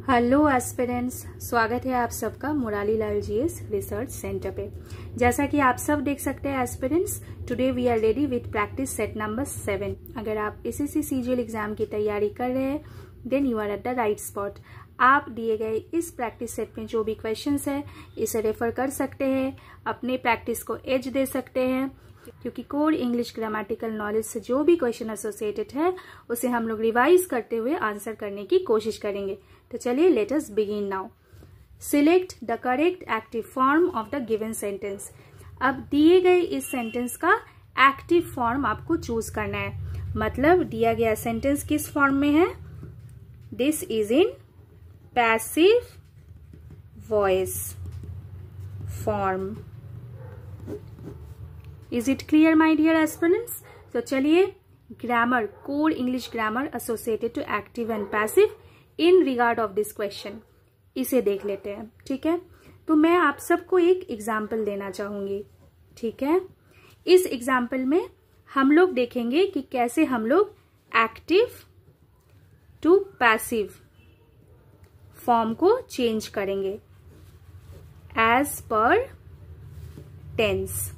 Hello aspirants, स्वागत है आप सबका Murari Lal GS research centre पे। जैसा कि आप सब देख सकते हैं aspirants, today we are ready with practice set number 7। अगर आप एसएससी सीजीएल एग्जाम की तैयारी कर रहे हैं then you are at the right spot. आप दिए गए इस प्रैक्टिस सेट में जो भी क्वेश्चंस है इसे रेफर कर सकते हैं, अपने प्रैक्टिस को एज दे सकते हैं, क्योंकि कोर इंग्लिश ग्रामेटिकल नॉलेज से जो भी क्वेश्चन एसोसिएटेड है उसे हम लोग रिवाइज करते हुए आंसर करने की कोशिश करेंगे। तो चलिए let us begin now. Select the correct active form of the given sentence. अब दिए गए इस सेंटेंस का एक्टिव फॉर्म आपको चूज करना है। मतलब दिया गया सेंटेंस किस फॉर्म में है? This is in passive voice form. Is it clear my dear aspirants? तो चलिए grammar, core English grammar associated to active and passive in regard of this question, इसे देख लेते हैं। ठीक है, तो मैं आप सबको एक एग्जाम्पल देना चाहूंगी। ठीक है, इस एग्जाम्पल में हम लोग देखेंगे कि कैसे हम लोग एक्टिव टू पैसिव फॉर्म को चेंज करेंगे एज पर टेंस।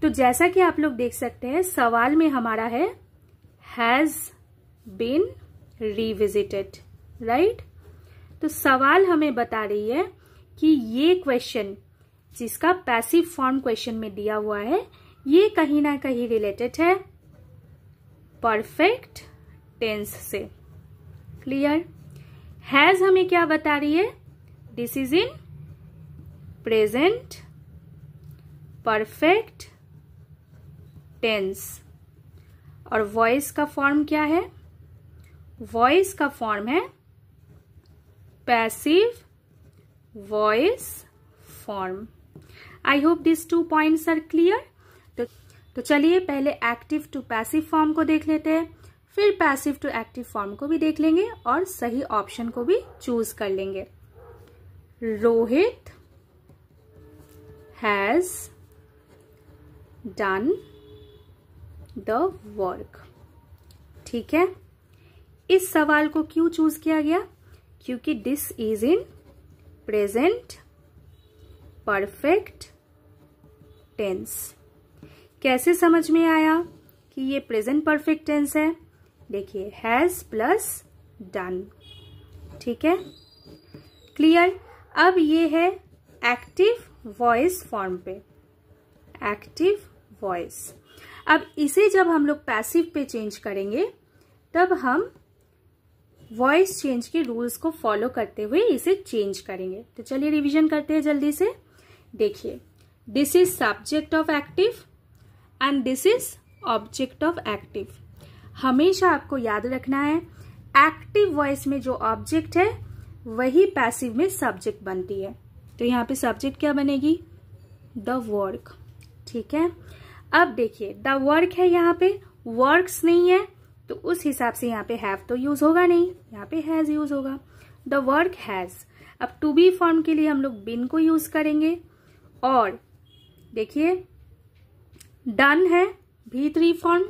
तो जैसा कि आप लोग देख सकते हैं सवाल में हमारा है हैज बीन रिविजिटेड, राइट। तो सवाल हमें बता रही है कि ये क्वेश्चन जिसका पैसिव फॉर्म क्वेश्चन में दिया हुआ है ये कहीं ना कहीं रिलेटेड है परफेक्ट टेंस से। क्लियर? हैज हमें क्या बता रही है? This is in present perfect tense. और वॉइस का फॉर्म क्या है? वॉइस का फॉर्म है passive voice form. I hope this 2 points are clear. तो चलिए पहले एक्टिव टू पैसिव फॉर्म को देख लेते हैं, फिर पैसिव टू एक्टिव फॉर्म को भी देख लेंगे और सही ऑप्शन को भी चूज कर लेंगे। Rohit has done the work. ठीक है, इस सवाल को क्यों चूज किया गया? क्योंकि this is in present perfect tense. कैसे समझ में आया कि ये प्रेजेंट परफेक्ट टेंस है? देखिए हैज प्लस डन। ठीक है, क्लियर। अब ये है एक्टिव वॉइस फॉर्म पे, एक्टिव वॉइस। अब इसे जब हम लोग पैसिव पे चेंज करेंगे तब हम वॉइस चेंज के रूल्स को फॉलो करते हुए इसे चेंज करेंगे। तो चलिए रिवीजन करते हैं जल्दी से। देखिए, this is subject of active and this is object of active. हमेशा आपको याद रखना है एक्टिव वॉइस में जो ऑब्जेक्ट है वही पैसिव में सब्जेक्ट बनती है। तो यहाँ पे सब्जेक्ट क्या बनेगी? The work. ठीक है, अब देखिए द वर्क है, यहाँ पे वर्क्स नहीं है तो उस हिसाब से यहाँ पे हैव तो यूज होगा नहीं, यहाँ पे हैज यूज होगा। The work has. अब टू बी फॉर्म के लिए हम लोग बिन को यूज करेंगे। और देखिए डन है V3 फॉर्म,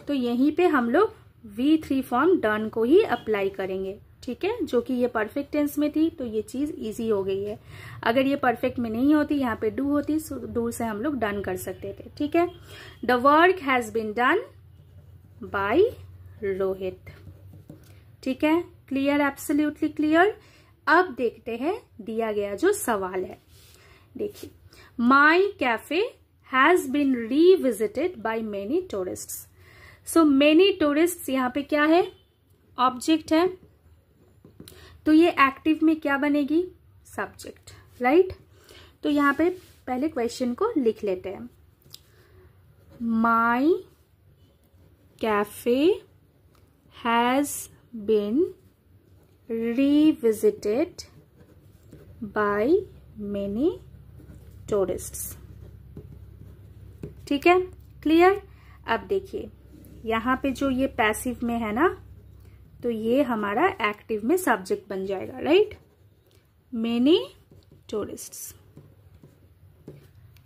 तो यहीं पे हम लोग V3 फॉर्म डन को ही अप्लाई करेंगे। ठीक है, जो कि ये परफेक्ट टेंस में थी तो ये चीज इजी हो गई है। अगर ये परफेक्ट में नहीं होती, यहाँ पे डू होती, डू से हम लोग डन कर सकते थे। ठीक है, the work has been done by Rohit. ठीक है, क्लियर, एब्सोल्युटली क्लियर। अब देखते हैं दिया गया जो सवाल है। देखिए, my cafe has been revisited by many tourists. So many tourists यहाँ पे क्या है? ऑब्जेक्ट है, तो ये एक्टिव में क्या बनेगी? Subject, right. तो यहाँ पे पहले क्वेश्चन को लिख लेते हैं। My cafe has been revisited by many tourists। ठीक है, क्लियर। अब देखिए यहाँ पे जो ये पैसिव में है ना, तो ये हमारा एक्टिव में सब्जेक्ट बन जाएगा, राइट। Many tourists.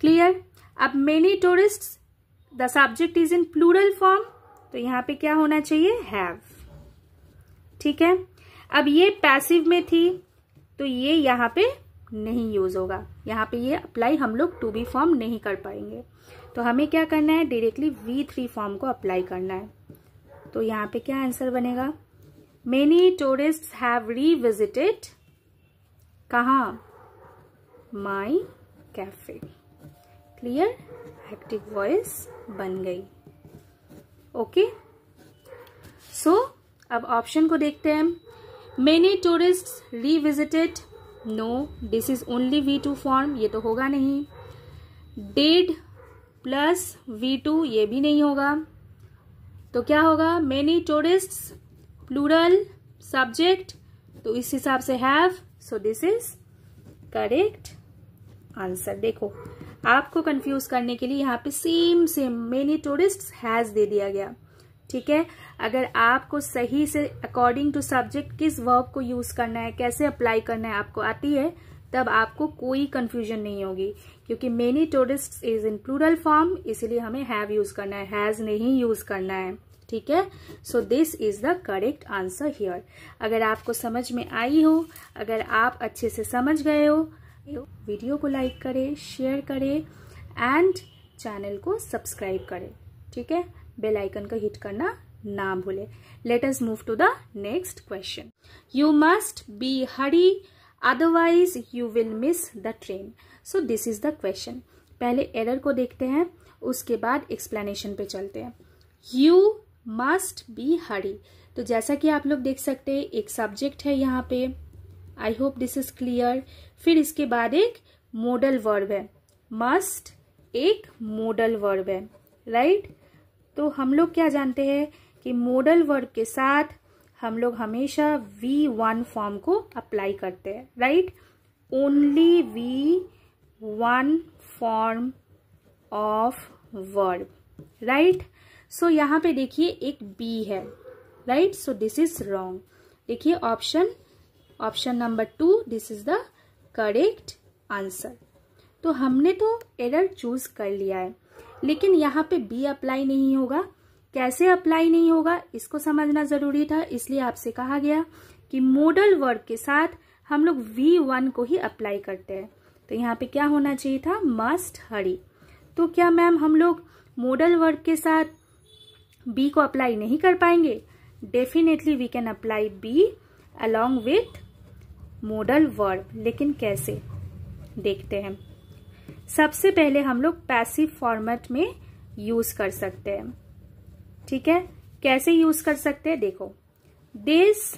क्लियर। अब many tourists, the subject is in plural form, तो यहाँ पे क्या होना चाहिए? हैव। ठीक है, अब ये पैसिव में थी तो ये यहाँ पे नहीं यूज होगा, यहाँ पे ये अप्लाई हम लोग टू बी फॉर्म नहीं कर पाएंगे। तो हमें क्या करना है, डायरेक्टली V3 फॉर्म को अप्लाई करना है। तो यहाँ पे क्या आंसर बनेगा, मेनी टूरिस्ट्स हैव रीविजिटेड कहाँ, my cafe. Clear, active voice बन गई। ओके, सो अब ऑप्शन को देखते हैं। Many tourists revisited, no, this is only V2 form, ये तो होगा नहीं। डिड प्लस V2, ये भी नहीं होगा। तो क्या होगा, मेनी टूरिस्ट्स प्लूरल सब्जेक्ट, तो इस हिसाब से have, so this is correct answer. देखो आपको कंफ्यूज करने के लिए यहाँ पे सेम मेनी टूरिस्ट्स हैज दे दिया गया। ठीक है, अगर आपको सही से अकॉर्डिंग टू सब्जेक्ट किस वर्ब को यूज करना है, कैसे अप्लाई करना है आपको आती है, तब आपको कोई कंफ्यूजन नहीं होगी, क्योंकि many tourists is in plural form, इसलिए हमें हैव यूज करना है, हैज नहीं यूज करना है। ठीक है, सो this is the correct answer here. अगर आपको समझ में आई हो, अगर आप अच्छे से समझ गए हो, वीडियो को लाइक करें, शेयर करें एंड चैनल को सब्सक्राइब करें। ठीक है, बेल आइकन को हिट करना ना भूले। Let us move to the next question. You must be hurry otherwise you will miss the train. So this is the question. पहले एरर को देखते हैं, उसके बाद एक्सप्लेनेशन पे चलते हैं। यू मस्ट बी हरी, तो जैसा कि आप लोग देख सकते हैं एक सब्जेक्ट है यहाँ पे, आई होप दिस इज क्लियर। फिर इसके बाद एक मोडल वर्ब है, मस्ट एक मोडल वर्ब है, राइट। तो हम लोग क्या जानते हैं कि मोडल वर्ब के साथ हम लोग हमेशा V1 फॉर्म को अप्लाई करते हैं, right. Only V1 form of verb, right. So यहाँ पे देखिए एक बी है, right, so this is wrong. देखिए option number 2, this is the correct answer. तो हमने तो एरर चूज कर लिया है, लेकिन यहाँ पे बी अप्लाई नहीं होगा। कैसे अप्लाई नहीं होगा इसको समझना जरूरी था, इसलिए आपसे कहा गया कि मोडल वर्ब के साथ हम लोग V1 को ही अप्लाई करते हैं। तो यहाँ पे क्या होना चाहिए था, मस्ट हरी। तो क्या मैम हम लोग मोडल वर्ब के साथ बी को अप्लाई नहीं कर पाएंगे? Definitely we can apply be along with modal verb, लेकिन कैसे देखते हैं। सबसे पहले हम लोग पैसिव फॉर्मेट में यूज कर सकते हैं। ठीक है, कैसे यूज कर सकते हैं, देखो, this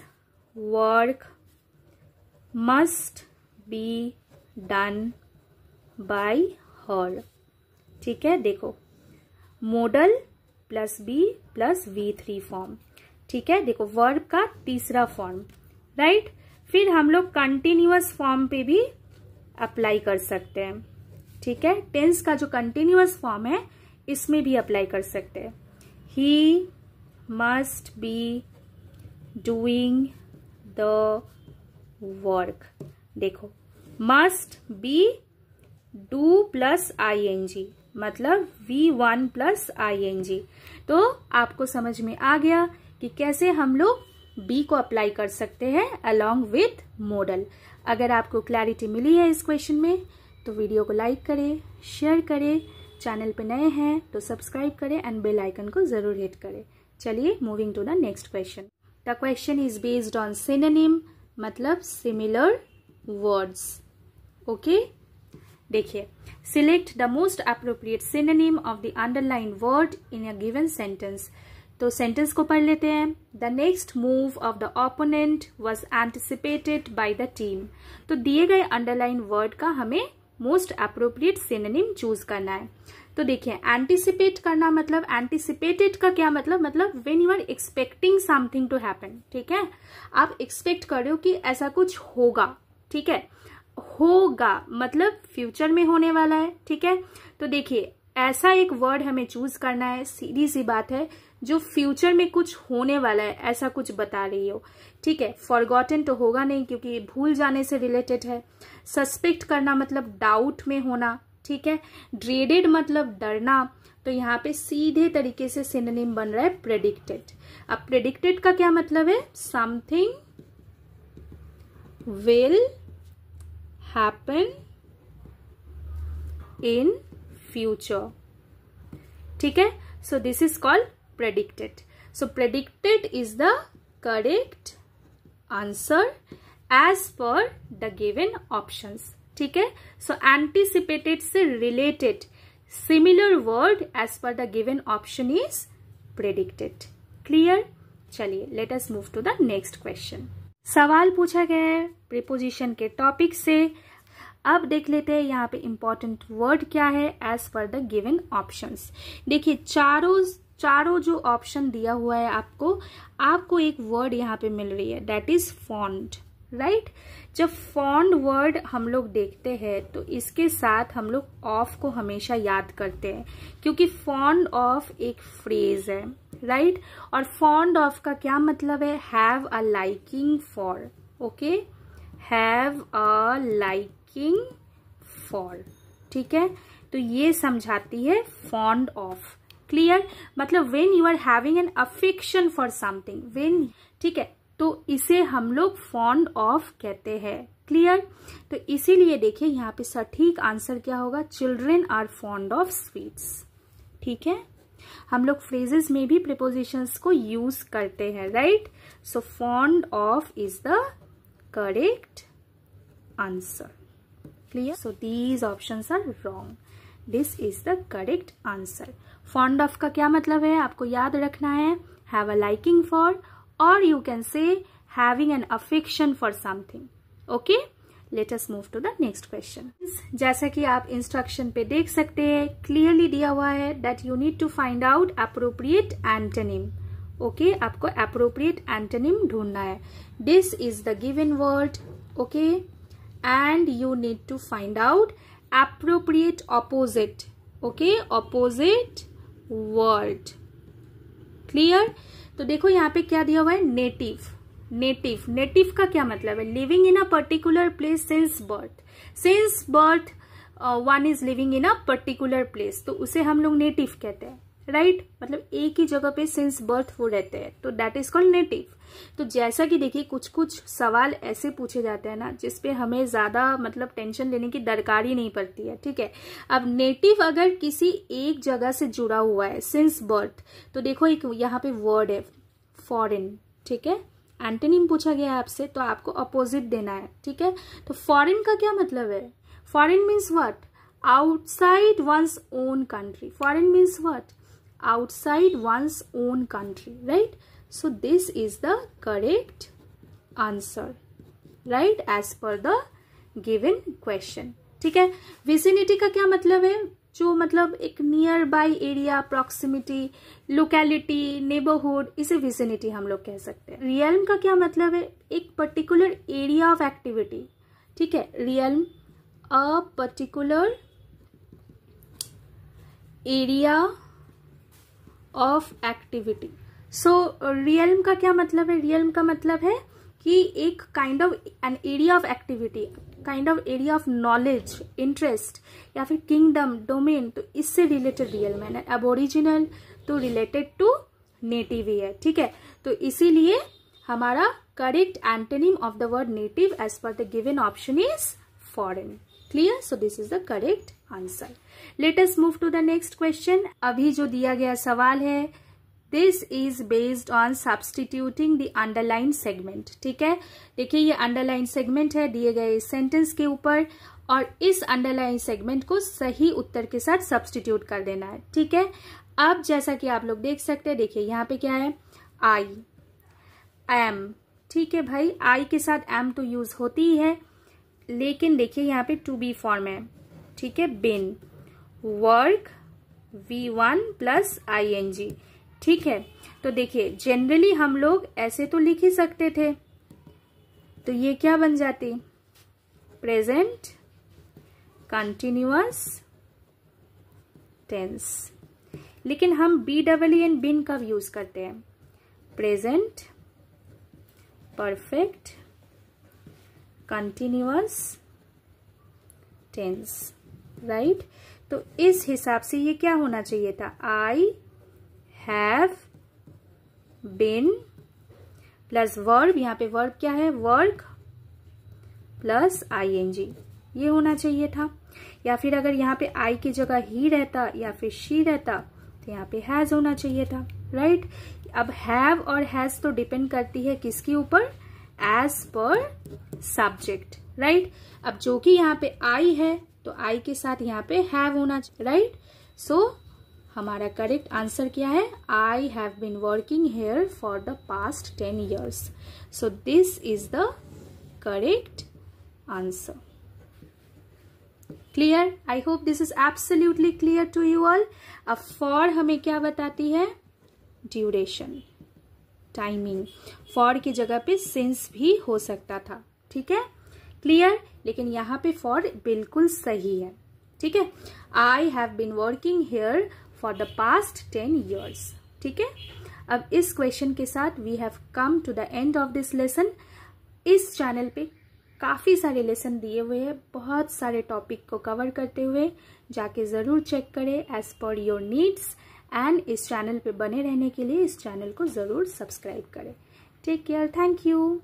work must be done by her. ठीक है, देखो modal plus be plus V3 form. ठीक है, देखो वर्ब का तीसरा फॉर्म, राइट। फिर हम लोग कंटिन्यूअस फॉर्म पे भी अप्लाई कर सकते हैं। ठीक है, टेंस का जो कंटिन्यूअस फॉर्म है इसमें भी अप्लाई कर सकते हैं। He must be doing the work. देखो must be do plus ING, मतलब V1 प्लस ING। तो आपको समझ में आ गया कि कैसे हम लोग बी को अप्लाई कर सकते हैं अलॉन्ग विथ मोडल। अगर आपको क्लैरिटी मिली है इस क्वेश्चन में तो वीडियो को लाइक करें, शेयर करें, चैनल पे नए हैं तो सब्सक्राइब करें एंड बेल आइकन को जरूर हिट करें। चलिए moving to the next question. The question is based on synonym, मतलब सिमिलर वर्ड्स। ओके, देखिए, select the most appropriate synonym of the underline word in a given sentence. तो sentence को पढ़ लेते हैं। The next move of the opponent was anticipated by the team. तो दिए गए अंडरलाइन वर्ड का हमें मोस्ट अप्रोप्रिएट सिनोनिम चूज करना है। तो देखिए, एंटिसिपेट करना मतलब, एंटिसिपेटेड का क्या मतलब when you are expecting something to happen. ठीक है, आप एक्सपेक्ट कर रहे हो कि ऐसा कुछ होगा। ठीक है, होगा मतलब फ्यूचर में होने वाला है। ठीक है, तो देखिए ऐसा एक वर्ड हमें चूज करना है, सीधी सी बात है, जो फ्यूचर में कुछ होने वाला है ऐसा कुछ बता रही हो। ठीक है, फॉरगॉटन तो होगा नहीं क्योंकि भूल जाने से रिलेटेड है। सस्पेक्ट करना मतलब डाउट में होना। ठीक है, ड्रेडेड मतलब डरना। तो यहाँ पे सीधे तरीके से सिनोनिम बन रहा है प्रेडिक्टेड। अब प्रेडिक्टेड का क्या मतलब है, something will happen in future. ठीक है, so this is called predicted. So predicted is the correct answer as per the given options. ठीक है, so anticipated से related similar word as per the given option is predicted. Clear? चलिए, let us move to the next question. सवाल पूछा गया है preposition के topic से. अब देख लेते हैं यहाँ पे इंपॉर्टेंट वर्ड क्या है as per the given options. देखिए चारों जो ऑप्शन दिया हुआ है आपको एक वर्ड यहाँ पे मिल रही है, दैट इज फॉन्ड. राइट, जब फॉन्ड वर्ड हम लोग देखते हैं तो इसके साथ हम लोग ऑफ को हमेशा याद करते हैं, क्योंकि फॉन्ड ऑफ एक फ्रेज है. राइट, और फॉन्ड ऑफ का क्या मतलब है? Have a liking for. Okay, have a liking for. ठीक है, तो ये समझाती है फॉन्ड ऑफ. क्लियर? मतलब when you are having an affection for something, when, ठीक है, तो इसे हम लोग फॉन्ड ऑफ कहते हैं. क्लियर? तो इसीलिए देखिए यहाँ पे सटीक आंसर क्या होगा? Children are fond of sweets. ठीक है, हम लोग फ्रेजेस में भी प्रीपोजिशंस को यूज करते हैं. Right, so fond of is the correct answer. Clear? So these options are wrong. This is the correct answer. Fond of का क्या मतलब है आपको याद रखना है? हैव अ लाइकिंग फॉर, और you can say having an affection for something. Okay, let us move to the next question. जैसा कि आप इंस्ट्रक्शन पे देख सकते हैं, क्लियरली दिया हुआ है that you need to find out appropriate antonym. Okay, आपको अप्रोप्रिएट एंटोनिम ढूंढना है. This is the given word. Okay, and you need to find out appropriate opposite. Okay, opposite word. Clear? तो देखो यहाँ पे क्या दिया हुआ है? नेटिव. नेटिव का क्या मतलब है? Living in a particular place since birth. Since birth one is living in a particular place, तो उसे हम लोग नेटिव कहते हैं. राइट, मतलब एक ही जगह पे सिंस बर्थ वो रहते हैं, तो दैट इज कॉल्ड नेटिव. तो जैसा कि देखिए कुछ सवाल ऐसे पूछे जाते हैं ना जिसपे हमें ज्यादा मतलब टेंशन लेने की दरकार ही नहीं पड़ती है. ठीक है, अब नेटिव अगर किसी एक जगह से जुड़ा हुआ है सिंस बर्थ, तो देखो एक यहाँ पे वर्ड है फॉरेन. ठीक है, एंटोनिम पूछा गया है आपसे, तो आपको अपोजिट देना है. ठीक है, तो फॉरेन का क्या मतलब है? Foreign means what? Outside one's own country. Foreign means what? outside one's own country. Right, so this is the correct answer, right, as per the given question. ठीक है, vicinity का क्या मतलब है? जो मतलब एक near by area, proximity, locality, neighbourhood, इसे विसिनिटी हम लोग कह सकते हैं. रियल्म का क्या मतलब है? एक पर्टिकुलर एरिया ऑफ एक्टिविटी. ठीक है, realm a particular area of activity. So realm का क्या मतलब है? रियल्म का मतलब है कि एक kind of an area of activity, kind of area of knowledge, interest, या फिर किंगडम, डोमेन, तो इससे रिलेटेड रियल्म है. एबोरिजिनल तो रिलेटेड टू नेटिव ही है. ठीक है, तो इसीलिए हमारा correct antonym of the word native as per the given option is foreign. Clear? So this is the correct answer. Let us move to the next question. अभी जो दिया गया सवाल है, this is based on substituting the underline segment. ठीक है, देखिए ये अंडरलाइन सेगमेंट है दिए गए सेंटेंस के ऊपर, और इस अंडरलाइन सेगमेंट को सही उत्तर के साथ सब्सटीट्यूट कर देना है. ठीक है, अब जैसा कि आप लोग देख सकते हैं, देखिए यहाँ पे क्या है? आई, एम. ठीक है भाई, आई के साथ एम तो यूज होती ही है, लेकिन देखिए यहाँ पे टू बी फॉर्म है. ठीक है, बिन, वर्क, V1 प्लस ING. ठीक है, तो देखिए जनरली हम लोग ऐसे तो लिख ही सकते थे, तो ये क्या बन जाती? Present continuous tense. लेकिन हम BEEN बिन कब यूज करते हैं? Present perfect continuous tense. Right, तो इस हिसाब से ये क्या होना चाहिए था? I have been plus verb. यहाँ पे वर्ब क्या है? वर्क, प्लस ING, ये होना चाहिए था। या फिर अगर यहाँ पे I की जगह ही रहता या फिर she रहता तो यहाँ पे हैज होना चाहिए था, राइट। अब हैव और हैज तो डिपेंड करती है किसके ऊपर, एज पर सब्जेक्ट, राइट। अब जो कि यहाँ पे I है तो I के साथ यहाँ पे हैव होना चाहिए, राइट। सो हमारा करेक्ट आंसर क्या है, I have been working here for the past 10 years. So this is the correct answer. Clear? I hope this is absolutely clear to you all. अब for हमें क्या बताती है, ड्यूरेशन, टाइमिंग। for की जगह पे since भी हो सकता था, ठीक है, क्लियर। लेकिन यहाँ पे for बिल्कुल सही है, ठीक है। I have been working here for the past 10 years, ठीक है। अब इस क्वेश्चन के साथ we have come to the end of this lesson. इस चैनल पे काफ़ी सारे लेसन दिए हुए हैं, बहुत सारे टॉपिक को कवर करते हुए, जाके ज़रूर चेक करें as per your needs. And इस चैनल पे बने रहने के लिए इस चैनल को ज़रूर सब्सक्राइब करें। Take care, thank you.